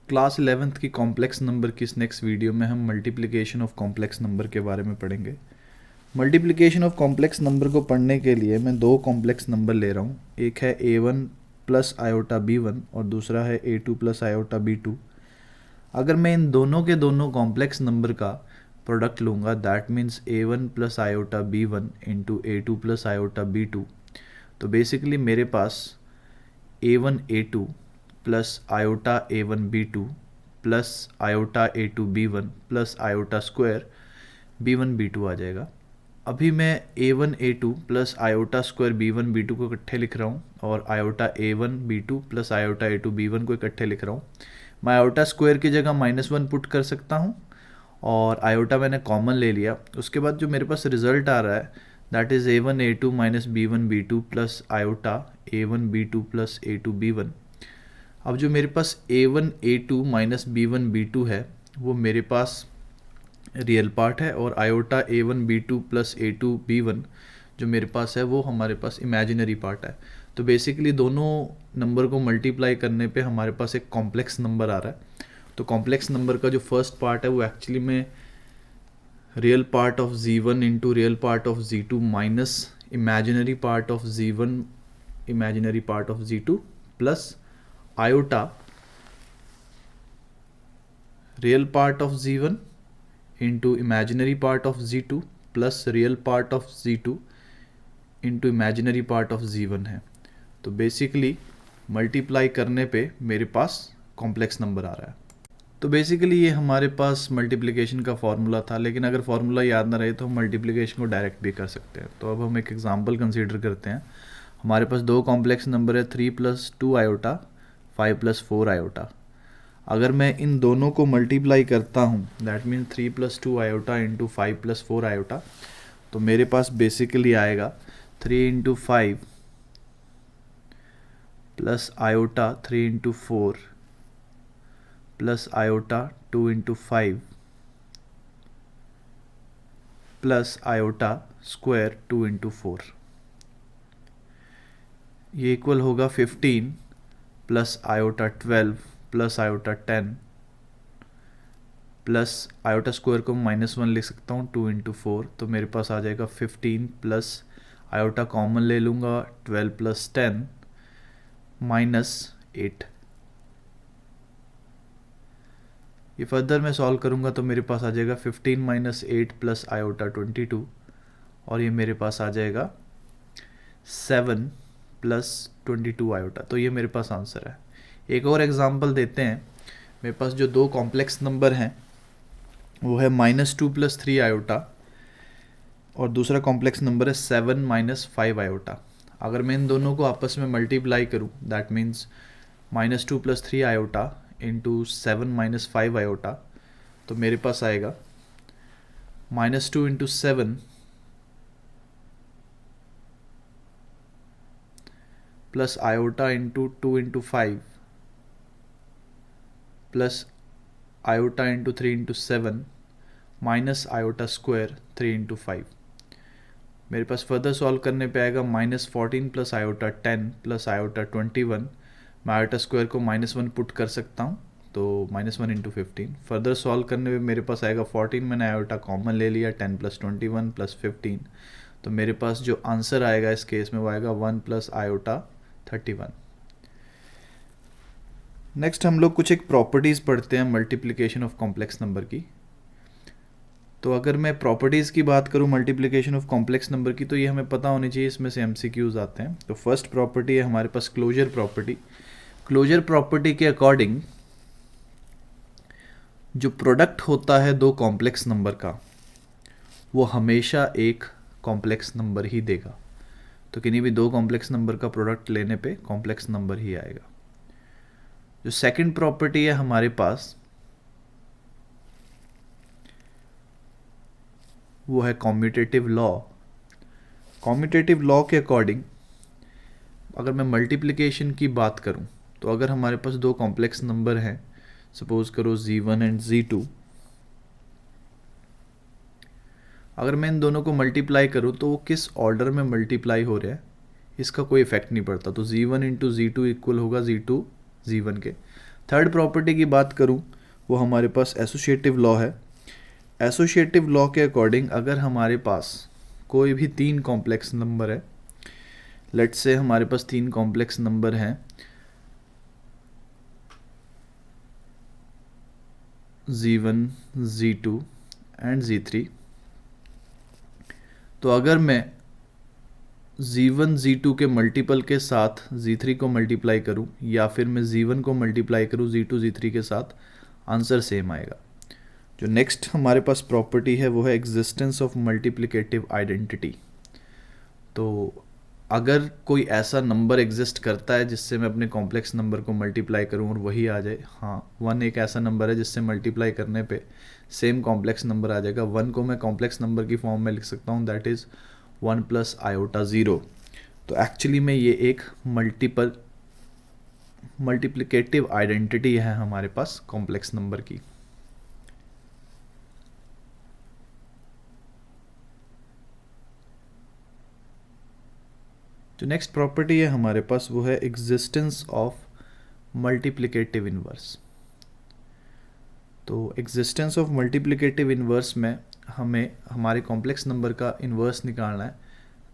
Class 11th की complex number की इस नेक्स्ट वीडियो में हम मल्टीप्लिकेशन ऑफ कॉम्प्लेक्स नंबर के बारे में पढ़ेंगे। मल्टीप्लिकेशन ऑफ कॉम्प्लेक्स नंबर को पढ़ने के लिए मैं दो कॉम्प्लेक्स नंबर ले रहा हूँ। एक है a1 प्लस आयोटा b1 और दूसरा है a2 प्लस आयोटा b2। अगर मैं इन दोनों के दोनों कॉम्प्लेक्स नंबर का प्रोडक्ट लूँगा, that means a1 plus iota b1 into a2 plus iota b2, तो बेसिकली मेरे पास a1 a2 plus iota a1 b2 plus iota a2 b1 plus iota square b1 b2 आ जाएगा। अभी मैं a1 a2 plus iota square b1 b2 को इकट्ठे लिख रहा हूँ और iota a1 b2 plus iota a2 b1 को इकट्ठे लिख रहा हूँ। मैं आयोटा स्क्वायर की जगह -1 पुट कर सकता हूँ और आयोटा मैंने कॉमन ले लिया। उसके बाद जो मेरे पास रिजल्ट आ रहा है that is a1 a2 minus b1 b2 plus iota a1 b2 plus a2 b1। अब जो मेरे पास a1 a2 minus b1 b2 है वो मेरे पास रियल पार्ट है और iota a1 b2 plus a2 b1 जो मेरे पास है वो हमारे पास इमेजिनरी पार्ट है। तो बेसिकली दोनों नंबर को मल्टीप्लाई करने पे हमारे पास एक कॉम्प्लेक्स नंबर आ रहा है। तो कॉम्प्लेक्स नंबर का जो फर्स्ट पार्ट है वो एक्चुअली में real part of z1 into real part of z2 minus imaginary part of z1 imaginary part of z2 plus iota real part of z1 into imaginary part of z2 plus real part of z2 into imaginary part of z1 है। तो basically multiply करने पे मेरे पास complex number आ रहा है। तो basically ये हमारे पास मल्टीप्लिकेशन का फॉर्मूला था, लेकिन अगर फॉर्मूला याद ना रहे तो हम मल्टीप्लिकेशन को डायरेक्ट भी कर सकते हैं। तो अब हम एक एग्जांपल कंसीडर करते हैं। हमारे पास दो कॉम्प्लेक्स नंबर है 3 प्लस 2 आयोटा 5 प्लस 4 आयोटा। अगर मैं इन दोनों को मल्टीप्लाई करता हूँ that means 3 plus 2 iota into 5 plus 4 iota, तो मेरे पास बेसिकली आएगा 3 into 5 plus iota 3 into 4 plus iota 2 into 5 plus iota square 2 into 4। ये इक्वल होगा 15 plus iota 12 plus iota 10 plus iota square को -1 लिख सकता हूँ 2 इंटू 4। तो मेरे पास आ जाएगा 15 प्लस आयोटा कॉमन ले लूँगा 12 प्लस 10 -8। ये फर्दर मैं सॉल्व करूँगा तो मेरे पास आ जाएगा 15 माइनस 8 प्लस आयोटा 22 और ये मेरे पास आ जाएगा 7 प्लस 22 आयोटा। तो ये मेरे पास आंसर है। एक और एग्जांपल देते हैं। मेरे पास जो दो कॉम्प्लेक्स नंबर हैं वो है -2 प्लस 3 आयोटा और दूसरा कॉम्प्लेक्स नंबर है 7 माइनस 5 आयोटा। अगर मैं इन दोनों को आपस में मल्टीप्लाई करूं that means -2 plus 3 iota into 7 minus 5 iota, तो मेरे पास आएगा -2 into 7 plus iota into 2 into 5 plus iota into 3 into 7 minus iota square 3 into 5। मेरे पास फर्दर सॉल्व करने पे आएगा -14 प्लस आयोटा 10 प्लस आयोटा 21। मैं आयोटा स्क्वायर को -1 पुट कर सकता हूँ तो -1 इंटू 15। फर्दर सॉल्व करने पे मेरे पास आएगा 14, मैंने आयोटा कॉमन ले लिया 10 प्लस 21 प्लस 15। तो मेरे पास जो आंसर आएगा इस केस में वो आएगा 1 प्लस आयोटा 31। नेक्स्ट हम लोग कुछ एक प्रॉपर्टीज़ पढ़ते हैं मल्टीप्लिकेशन ऑफ कॉम्प्लेक्स नंबर की। तो अगर मैं प्रॉपर्टीज़ की बात करूं मल्टीप्लिकेशन ऑफ कॉम्प्लेक्स नंबर की तो ये हमें पता होनी चाहिए, इसमें से MCQs आते हैं। तो फर्स्ट प्रॉपर्टी है हमारे पास क्लोजर प्रॉपर्टी। क्लोजर प्रॉपर्टी के अकॉर्डिंग जो प्रोडक्ट होता है दो कॉम्प्लेक्स नंबर का वो हमेशा एक कॉम्प्लेक्स नंबर ही देगा। तो किन्हीं भी दो कॉम्प्लेक्स नंबर का प्रोडक्ट लेने पे कॉम्प्लेक्स नंबर ही आएगा। जो सेकंड प्रॉपर्टी है हमारे पास वो है कॉम्यूटेटिव लॉ। कॉम्यूटेटिव लॉ के अकॉर्डिंग अगर मैं मल्टीप्लिकेशन की बात करूं तो अगर हमारे पास दो कॉम्प्लेक्स नंबर हैं, सपोज करो z1 एंड z2, अगर मैं इन दोनों को मल्टीप्लाई करूं तो वो किस ऑर्डर में मल्टीप्लाई हो रहा है इसका कोई इफेक्ट नहीं पड़ता। तो z1 इंटू z2 इक्वल होगा z2 z1 के। थर्ड प्रॉपर्टी की बात करूं, वो हमारे पास एसोसिएटिव लॉ है। एसोसिएटिव लॉ के अकॉर्डिंग अगर हमारे पास कोई भी तीन कॉम्प्लेक्स नंबर है, लेट्स से हमारे पास तीन कॉम्प्लेक्स नंबर हैं Z1, Z2 एंड Z3, तो अगर मैं Z1, Z2 के मल्टीपल के साथ Z3 को मल्टीप्लाई करूं या फिर मैं Z1 को मल्टीप्लाई करूं Z2, Z3 के साथ, आंसर सेम आएगा। जो नेक्स्ट हमारे पास प्रॉपर्टी है वो है एग्जिस्टेंस ऑफ मल्टीप्लिकेटिव आइडेंटिटी। तो अगर कोई ऐसा नंबर एग्जिस्ट करता है जिससे मैं अपने कॉम्प्लेक्स नंबर को मल्टीप्लाई करूं और वही आ जाए, हाँ 1 एक ऐसा नंबर है जिससे मल्टीप्लाई करने पे सेम कॉम्प्लेक्स नंबर आ जाएगा। 1 को मैं कॉम्प्लेक्स नंबर की फॉर्म में लिख सकता हूँ, दैट इज़ 1 + i/0। तो एक्चुअली में ये एक मल्टीप्लिकेटिव आइडेंटिटी है हमारे पास कॉम्प्लेक्स नंबर की। जो नेक्स्ट प्रॉपर्टी है हमारे पास वो है एग्जिस्टेंस ऑफ मल्टीप्लिकेटिव इन्वर्स। तो एग्जिस्टेंस ऑफ मल्टीप्लिकेटिव इन्वर्स में हमें हमारे कॉम्प्लेक्स नंबर का इन्वर्स निकालना है,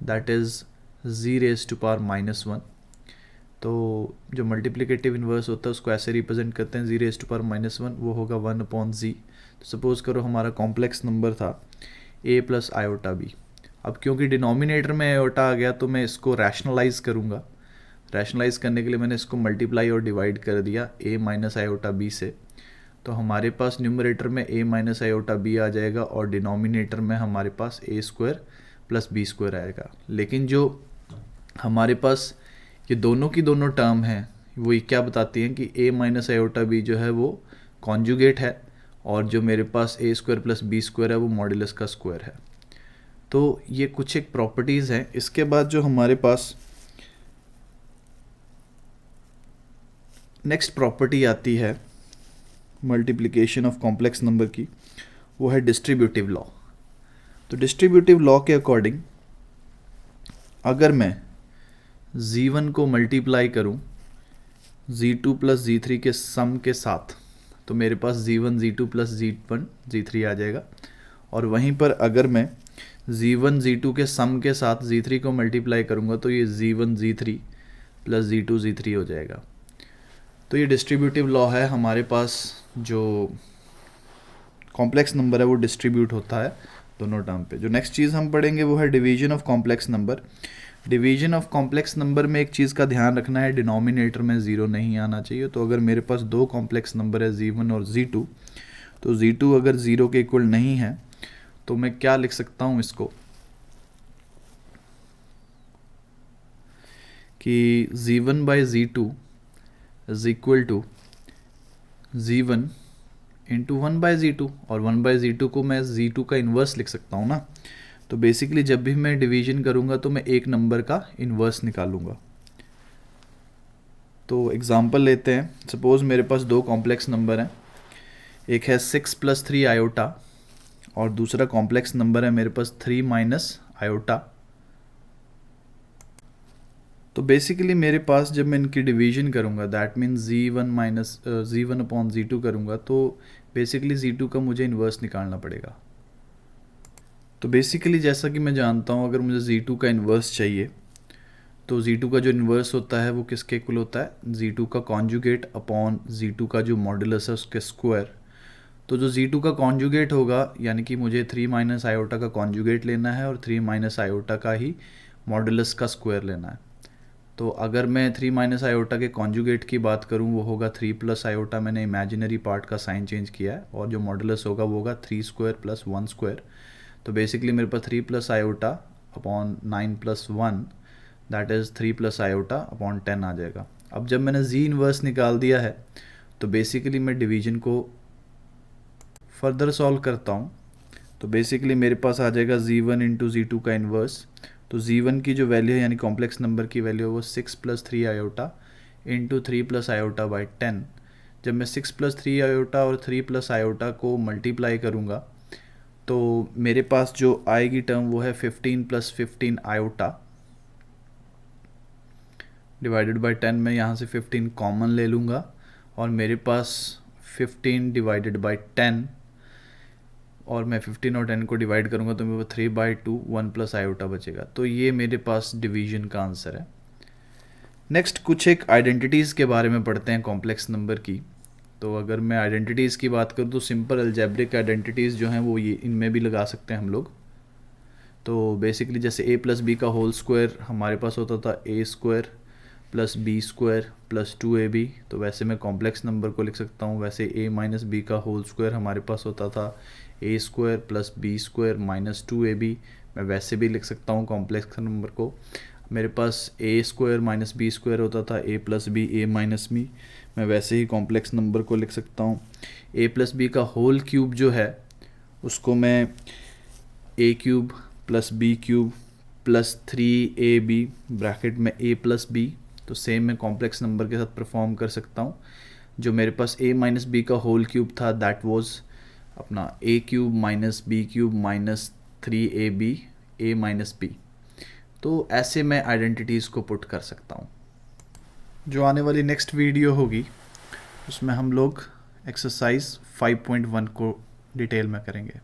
दैट इज़ z⁻⁻1। तो जो मल्टीप्लिकेटिव इन्वर्स होता है उसको ऐसे रिप्रेजेंट करते हैं, z⁻⁻1 वो होगा 1/z। तो सपोज़ करो हमारा कॉम्प्लेक्स नंबर था a + i/b। अब क्योंकि डिनोमिनेटर में आयोटा आ गया तो मैं इसको रैशनलाइज करूँगा। रैशनलाइज करने के लिए मैंने इसको मल्टीप्लाई और डिवाइड कर दिया a - i/b से। तो हमारे पास न्यूमरेटर में a - i/b आ जाएगा और डिनोमिनेटर में हमारे पास a² + b² आएगा। लेकिन जो हमारे पास ये दोनों की दोनों टर्म हैं वो ये क्या बताती हैं कि a - i/b जो है वो कॉन्जुगेट है और जो मेरे पास a² + b² है वो मॉड्यूलस का स्क्वायर है। तो ये कुछ एक प्रॉपर्टीज़ हैं। इसके बाद जो हमारे पास नेक्स्ट प्रॉपर्टी आती है मल्टीप्लिकेशन ऑफ कॉम्प्लेक्स नंबर की, वो है डिस्ट्रीब्यूटिव लॉ। तो डिस्ट्रीब्यूटिव लॉ के अकॉर्डिंग अगर मैं Z1 को मल्टीप्लाई करूं Z2 + Z3 के सम के साथ, तो मेरे पास Z1, Z2 + Z1, Z3 आ जाएगा। और वहीं पर अगर मैं Z1, Z2 के सम के साथ Z3 को मल्टीप्लाई करूंगा तो ये Z1, Z3 + Z2, Z3 हो जाएगा। तो ये डिस्ट्रीब्यूटिव लॉ है, हमारे पास जो कॉम्प्लेक्स नंबर है वो डिस्ट्रीब्यूट होता है दोनों टर्म पे। जो नेक्स्ट चीज़ हम पढ़ेंगे वो है division of complex number. Division of complex number में एक चीज़ का ध्यान रखना है, डिनोमिनेटर में ज़ीरो नहीं आना चाहिए। तो अगर मेरे पास दो कॉम्प्लेक्स नंबर है Z1 और Z2, तो Z2 अगर ज़ीरो के इक्वल नहीं है तो मैं क्या लिख सकता हूँ इसको कि Z1/Z2 is equal to Z1 × 1/Z2, और 1/Z2 को मैं Z2 का इन्वर्स लिख सकता हूँ ना। तो बेसिकली जब भी मैं डिवीजन करूँगा तो मैं एक नंबर का इन्वर्स निकालूंगा। तो एग्जांपल लेते हैं, सपोज़ मेरे पास दो कॉम्प्लेक्स नंबर हैं, एक है 6 + 3 आयोटा और दूसरा कॉम्प्लेक्स नंबर है मेरे पास 3 - आयोटा। तो बेसिकली मेरे पास जब मैं इनकी डिवीजन करूँगा दैट मीन्स Z1/Z2 करूँगा तो बेसिकली Z2 का मुझे इन्वर्स निकालना पड़ेगा। तो बेसिकली जैसा कि मैं जानता हूँ अगर मुझे Z2 का इन्वर्स चाहिए तो Z2 का जो इन्वर्स होता है वो किसके इक्वल होता है, Z2 का कॉन्जुगेट अपॉन Z2 का जो मॉड्यूलस है उसके स्क्वायर। तो जो Z2 का कॉन्जुगेट होगा यानी कि मुझे 3 - आयोटा का कॉन्जुगेट लेना है और 3 - आयोटा का ही मॉड्यूलस का स्क्वायर लेना है। तो अगर मैं 3 - आयोटा के कॉन्जुगेट की बात करूं वो होगा 3 + आयोटा, मैंने इमेजिनरी पार्ट का साइन चेंज किया है, और जो मॉडुलस होगा वो होगा 3² + 1²। तो बेसिकली मेरे पास 3 + iota upon 9 + 1 that is 3 + iota upon 10 आ जाएगा। अब जब मैंने Z इन्वर्स निकाल दिया है तो बेसिकली मैं डिवीजन को फर्दर सॉल्व करता हूँ। तो बेसिकली मेरे पास आ जाएगा Z1 × Z2 का इन्वर्स। तो Z1 की जो वैल्यू है यानी कॉम्प्लेक्स नंबर की वैल्यू है वो 6 + 3 आयोटा इंटू 3 + आयोटा/10। जब मैं 6 + 3 आयोटा और 3 + आयोटा को मल्टीप्लाई करूँगा तो मेरे पास जो आएगी टर्म वो है 15 + 15 आयोटा डिवाइडेड बाय 10। मैं यहाँ से 15 कॉमन ले लूँगा और मेरे पास 15 डिवाइडेड बाई 10, और मैं 15 और 10 को डिवाइड करूँगा तो मेरे को 3/2 1 प्लस आयोटा बचेगा। तो ये मेरे पास डिवीजन का आंसर है। नेक्स्ट कुछ एक आइडेंटिटीज़ के बारे में पढ़ते हैं कॉम्प्लेक्स नंबर की। तो अगर मैं आइडेंटिटीज़ की बात करूँ तो सिंपल अलजेब्रिक आइडेंटिटीज़ जो हैं वो ये इनमें भी लगा सकते हैं हम लोग। तो बेसिकली जैसे a प्लस बी का होल स्क्वायर हमारे पास होता था a square plus B square plus 2ab, तो वैसे मैं कॉम्प्लेक्स नंबर को लिख सकता हूँ। वैसे a माइनस बी का होल स्क्वायर हमारे पास होता था a square plus B square minus 2ab, मैं वैसे भी लिख सकता हूँ कॉम्प्लेक्स नंबर को। मेरे पास a square minus B square होता था a plus B a minus B, मैं वैसे ही कॉम्प्लेक्स नंबर को लिख सकता हूँ। a प्लस बी का होल क्यूब जो है उसको मैं a cube plus B cube plus 3ab bracket में a प्लस बी, तो सेम मैं कॉम्प्लेक्स नंबर के साथ परफॉर्म कर सकता हूँ। जो मेरे पास a माइनस बी का होल क्यूब था दैट वाज अपना a cube minus B cube minus 3ab a minus B. तो ऐसे मैं आइडेंटिटीज़ को पुट कर सकता हूँ। जो आने वाली नेक्स्ट वीडियो होगी उसमें हम लोग एक्सरसाइज 5.1 को डिटेल में करेंगे।